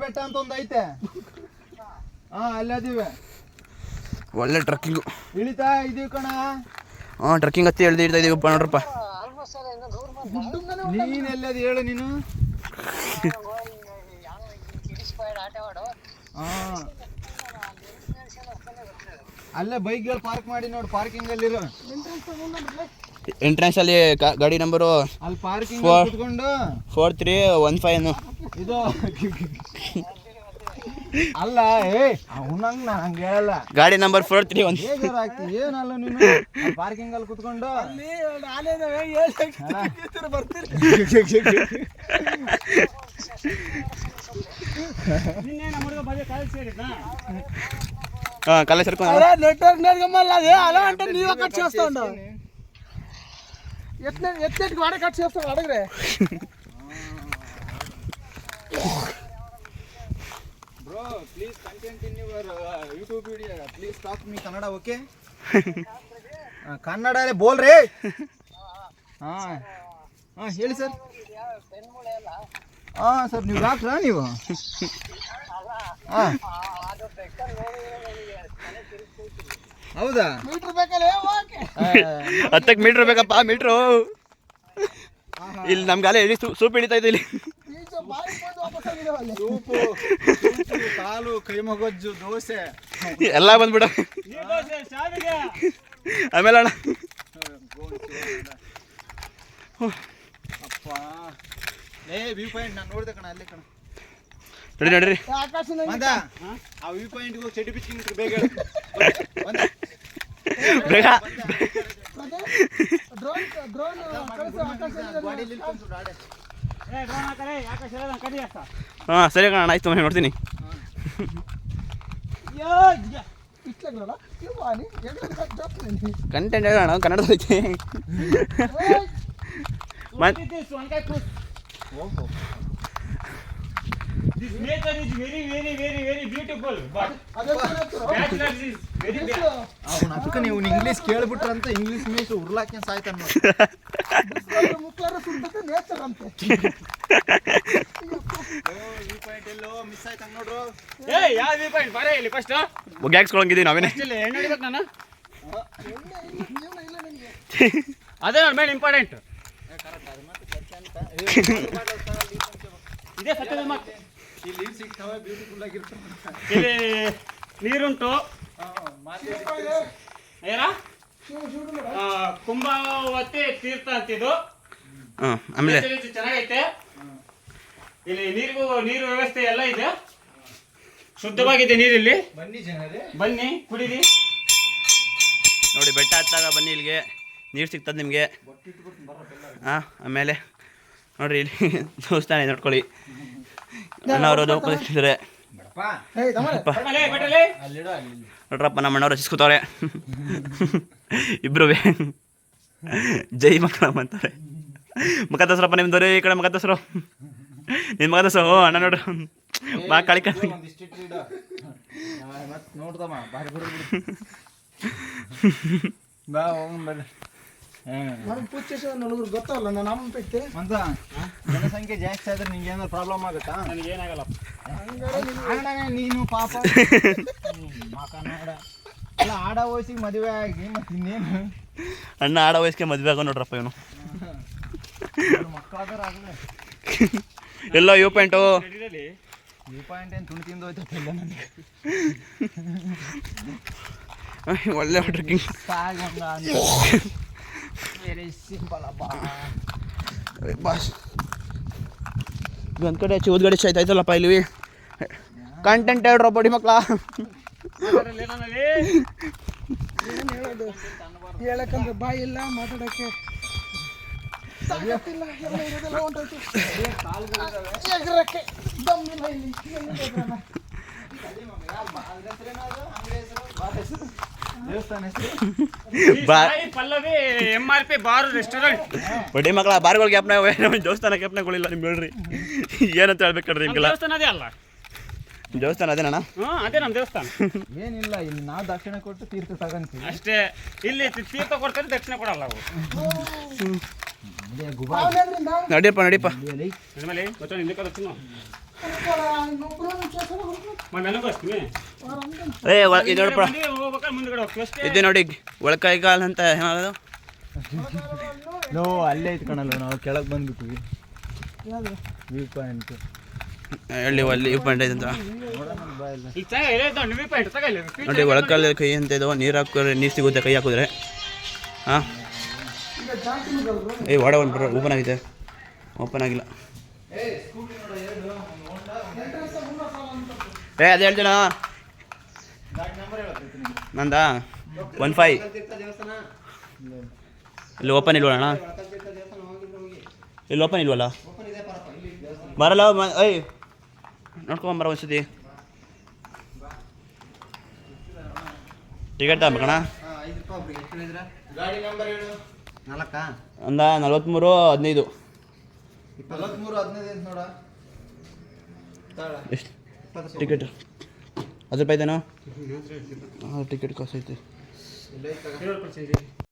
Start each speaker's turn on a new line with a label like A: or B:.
A: ಬೆಟ್ಟ ಅಂತ ಒಂದು ಐತೆ. ಅಲ್ಲದಿವೆ
B: ಒಳ್ಳೆ ಟ್ರಕ್ಕಿಂಗು
A: ಇಳಿತಾ ಇದೀವಿ ಕಣ.
B: ಟ್ರಕ್ಕಿಂಗ್ ಹತ್ತಿ ಇಳ್ದಿರ್ತಾ ಇದೀವಪ್ಪ ನೋಡ್ರಪ್ಪ.
A: ನೀನ್ ಎಲ್ಲದು ಹೇಳು ನೀನು. ಅಲ್ಲೇ ಬೈಕ್ಗಳು ಪಾರ್ಕ್ ಮಾಡಿ ನೋಡು, ಪಾರ್ಕಿಂಗ್ ಅಲ್ಲಿರೋ
B: ಎಂಟ್ರೆನ್ಸ್ ಅಲ್ಲಿ ಗಾಡಿ ನಂಬರು
A: ಅಲ್ಲಿ ಪಾರ್ಕಿಂಗ್ ಕುತ್ಕೊಂಡು
B: 4315
A: ಇದು ಅಲ್ಲ. ಅವನಂಗ್ ನಾ ಹಂಗೆ ಹೇಳಲ್ಲ.
B: ಗಾಡಿ ನಂಬರ್ 431
A: ಏನಲ್ಲ ನೀನು ಪಾರ್ಕಿಂಗ್ ಅಲ್ಲಿ ಕುತ್ಕೊಂಡು
B: కాలేజ్ సరుకు
C: నెట్వర్క్ నేర్గమల్ల అదే అలా అంటే నీవే కట్ చేస్తా ఉండవు. ఎట్లెట్కి వాడే కట్ చేస్తాడు అడగరే.
A: Bro, please content in your YouTube video. Please talk me Kannada, okay? Kannada ಬೋಲ್ ರೇ. ಹೇಳಿ ಸರ್. ಸರ್ ನೀವು ಡಾಕ್ಟ್ರಾ ನೀವು? ಹೌದಾ?
C: ಮೀಟರ್ ಬೇಕಲ್ಲ
B: 10 ಮೀಟರ್ ಬೇಕಪ್ಪ. ಮೀಟ್ರು ಇಲ್ಲಿ ನಮ್ಗಾಲೆ ಎಲ್ಲಿ ಸೂಪ್ ಹಿಡಿತಾ ಇದೆ ಇಲ್ಲಿ.
A: ಸೂಪು, ಕಾಲು, ಕೈಮಗೊಜ್ಜು, ದೋಸೆ
B: ಎಲ್ಲ ಬಂದ್ಬಿಡ. ಆಮೇಲೆ ಅಣ್ಣ
A: ಅಪ್ಪ ವ್ಯೂ ಪಾಯಿಂಟ್ ನಾನು ನೋಡಿದೆ ಕಣ, ಅಲ್ಲೇ ಕಣ.
B: ನಡ್ರಿ
A: ಬಂದ ಆ ವ್ಯೂ ಪಾಯಿಂಟ್ ಹೋಗಿ ಚಟಿ ಬಿಚ್ಚಿಂಗ್ ಬೇಗ
B: ಬೇಗ. ಸರಿ ಕಣ, ಆಯ್ತು ಮನೆ ನೋಡ್ತೀನಿ. ಕಂಟೆಂಟ್ ಹೇಳೋಣ ಕನ್ನಡದೈತೆ.
D: This nature is very, very, very, very beautiful. But bachelors is very bad.
A: ಅದಕ್ಕೆ ನೀವು ಇಂಗ್ಲೀಷ್ ಕೇಳ್ಬಿಟ್ರಂತ ಇಂಗ್ಲೀಷ್ ಮೀಸ್ ಉರ್ಲಾಕೆ ಸಾಯ್ತಾನ ನೋಡಿ. ವ್ಯೂ ಪಾಯಿಂಟ್ ಎಲ್ಲೋ ಮಿಸ್ ಆಯ್ತು ನೋಡ್ರು.
D: ಯಾವ ವ್ಯೂ ಪಾಯಿಂಟ್ ಬಾರೆ ಇಲ್ಲಿ ಫಸ್ಟ್
B: ಗ್ಯಾಕ್ಸ್ಕೊಳಂಗಿದ್ದೀವಿ ನಾವೇನೆ.
D: ಇಲ್ಲಿ ಹೆಣ್ಣು ಹಿಡಿಬೇಕು ನಾನು. ಅದೇ ನೋಡಿ ಮೇನ್ ಇಂಪಾರ್ಟೆಂಟ್. ಇದೇ ಸತ್ಯದ ಮಾತು.
A: ಇಲ್ಲಿ ಸಿಗ್ತಾವೆ, ಬ್ಯೂಟಿಫುಲ್ ಆಗಿರ್ತವೆ.
D: ಇಲ್ಲಿ ನೀರುಂಟು. ಏನ ಕುಂಭಾವತಿ ತೀರ್ಥ ಅಂತಿದ್ದು.
B: ಆಮೇಲೆ
D: ಚೆನ್ನಾಗೈತೆ. ಇಲ್ಲಿ ನೀರು ವ್ಯವಸ್ಥೆ ಎಲ್ಲ ಇದೆ, ಶುದ್ಧವಾಗಿದೆ ನೀರಿಲ್ಲಿ.
A: ಬನ್ನಿ ಜನರೇ,
D: ಬನ್ನಿ ಕುಡೀರಿ.
B: ನೋಡಿ ಬೆಟ್ಟ ಹತ್ತಾಗ ಬನ್ನಿ, ಇಲ್ಲಿಗೆ ನೀರು ಸಿಗ್ತದೆ ನಿಮಗೆ. ಆಮೇಲೆ ನೋಡ್ರಿ ಇಲ್ಲಿ ದೇವಸ್ಥಾನ ನೋಡ್ಕೊಳ್ಳಿ. ಅಣ್ಣವರು ನೋಡ್ಕೊಳ್ತಿದ್ದಾರೆ ನೋಡ್ರಪ್ಪ. ನಮ್ಮ ಅಣ್ಣವ್ರು ರಚಿಸ್ಕೊತವ್ರೆ ಇಬ್ರು. ಜೈ ಮಕ್ಕಳಮ್ಮ ಅಂತಾರೆ. ಮಗದಸರಪ್ಪ ನಿಮ್ದವ್ರೆ ಈ ಕಡೆ. ಮಗದಸರು ನಿನ್ನ ಮಗದಸರು ಅಣ್ಣ ನೋಡ್ರಿ ಬಾ ಕಾಳಿ
A: ನೋಡ್ದಮ್ಮ ಬಾರಿ ಬಾ ಹೋಗ್ಬರ್ರಿ.
C: ಗೊತ್ತಲ್ಲ ನಾನು ಪೆಟ್ಟೆ
A: ಅಂತ ಜನಸಂಖ್ಯೆ ಜಾಸ್ತಿ ಆದ್ರೆ ನಿಂಗೆ ಏನಾದ್ರು ಪ್ರಾಬ್ಲಮ್ ಆಗುತ್ತಾ?
D: ನನಗೇನಾಗಲ್ಲ.
A: ನೀನು ಪಾಪ ಮಕ ನೋಡ ಅಲ್ಲ, ಆಡ ವಯಸ್ಸಿಗೆ ಮದುವೆ ಆಗಿ ಮತ್ತೆ ಇನ್ನೇನು
B: ಅಣ್ಣ ಆಡ ವಯಸ್ಸಿಗೆ ಮದುವೆ ಆಗೋ ನೋಡ್ರಪ್ಪ ಇವನು.
A: ಮಕ್ಕಳಾಗಲೇ
B: ಎಲ್ಲ ವ್ಯೂ ಪಾಯಿಂಟು.
A: ವ್ಯೂ ಪಾಯಿಂಟ್ ಏನು ತುಣಿ ತಿಂದು ಹೋಯ್ತಲ್ಲ ನನಗೆ.
B: ಒಳ್ಳೆ ಟ್ರೆಕ್ಕಿಂಗ್.
A: ವೆರಿ ಸಿಂಪಲ್ ಅಪ್ಪ.
B: ಬಾಸ್ ಒಂದು ಕಡೆ ಚೂದ್ ಗಡಿ ಆಯ್ತಲ್ಲಪ್ಪ ಇಲ್ಲಿ. ಕಂಟೆಂಟ್ ಹೇಳ್ರ ಬಡಿ ಮಕ್ಕಳ.
C: ಹೇಳೋದು ಹೇಳಕ್ಕಂದ್ರೆ ಬಾಯಿ ಇಲ್ಲ, ಮಾತಾಡೋಕ್ಕೆ ತಾಕತ್ತಿಲ್ಲ, ಎಲ್ಲ ಇರೋದೆಲ್ಲ ಹೊಂಟೋಯ್ತು. ಎಗರಕ್ಕೆ ದಮ್ಮಿಲ್ಲ ಇಲ್ಲಿ.
A: ದೇವಸ್ಥಾನ ಹೆಸರು
D: ಪಲ್ಲವಿ MRP ಬಾರ್ ರೆಸ್ಟೋರೆಂಟ್.
B: ಬಡಿ ಮಕ್ಕಳ ಬಾರ್ಗಳು ಗ್ಯಾಪ್ನಾಗ ದೇವಸ್ಥಾನ ಗ್ಯಾಪ್ನಾಗಳಿಲ್ಲ ನಿಮ್ಗೆ ಹೇಳ್ರಿ. ಏನಂತ ಹೇಳ್ಬೇಕಂಡ್ರಿ ನಿಮ್ಗೆಲ್ಲ.
D: ದೇವಸ್ಥಾನ ಅದೇ ಅಲ್ಲ,
B: ದೇವಸ್ಥಾನ ಅದೇನಣ್ಣ?
D: ಅದೇ ನಮ್ಮ ದೇವಸ್ಥಾನ.
A: ಏನಿಲ್ಲ, ಇಲ್ಲಿ ನಾವು ದಕ್ಷಿಣ ಕೊಟ್ಟು ತೀರ್ಥ ತಗೊಂತೀವಿ
D: ಅಷ್ಟೇ. ಇಲ್ಲಿ ತೀರ್ಥ ಕೊಡ್ತಾರೆ, ದಕ್ಷಿಣ ಕೊಡಲ್ಲ ಅವು.
B: ನಡಿಯಪ್ಪ ನಡಿಯಪ್ಪ.
D: ನಿಮ್ಮಲ್ಲಿ ಗೊತ್ತ ಹಿಂದಕ್ಕೆ ದಕ್ಷಿಣ
C: ಇನ್ನೊಬ್ರು
D: ನನಗೂ ಅಷ್ಟೇ
B: ಇದು ನೋಡಪ್ಪ,
D: ಹೋಗ್ಬೇಕಾದ್ರೆ ಮುಂದ್ಗಡೆ ಹೋಗ್ತೀವಿ ಅಷ್ಟೇ.
B: ಇದೆ ನೋಡಿ ಒಳಕೈಗಾಲ ಅಂತ ಏನಾಗೋದು.
A: ನೋ ಅಲ್ಲೇ ಐತ್ ಕಣಲ್ಲ, ನಾವು ಕೆಳಗೆ ಬಂದ್ಬಿಟ್ವಿ. ವ್ಯೂ ಪಾಯಿಂಟ್
B: ಹೇಳಿ ಅಲ್ಲಿ ವ್ಯೂ ಪಾಯಿಂಟ್ ಐತೆ ಅಂತ
D: ಈಗ ನೀವು ಪಾಯಿಂಟ್ ತಗೊಳ್ಳಿ.
B: ನೋಡಿ. ಒಳಕಲ್ಲಿ ಕೈ ಅಂತ ಇದು, ನೀರು ಹಾಕಿದ್ರೆ ನೀರು ಸಿಗುತ್ತೆ ಕೈ ಹಾಕಿದ್ರೆ. ಹಾಂ ವಾಡ ಒಂದು ಬರೋ ಓಪನ್ ಆಗಿದೆ, ಓಪನ್ ಆಗಿಲ್ಲ. ಅದೇ ಹೇಳ್ತೀನ ನಂದಾ 15 ಇಲ್ಲಿ ಓಪನ್ ಇಲ್ವಲ್ಲ ಅಣ್ಣ, ಇಲ್ಲಿ ಓಪನ್ ಇಲ್ವಲ್ಲ, ಬರಲ್ಲ. ಏಯ್ ನೋಡ್ಕೊಂಬರ ಒಂದ್ಸತಿ. ಟಿಕೆಟ್ ತಗೋಬೇಕಣ್ಣ.
A: ಗಾಡಿ ನಂಬರ್ ಹೇಳು. 4
B: ಅಂದ 43-15
A: 43-15 ಅಂತ ನೋಡ.
B: ಎಷ್ಟು ಟಿಕೆಟ್? 10 ರೂಪಾಯಿ ಇದೇನೋ? ಟಿಕೆಟ್ ಕಾಸು ಐತೆ.
A: ಇಲ್ಲ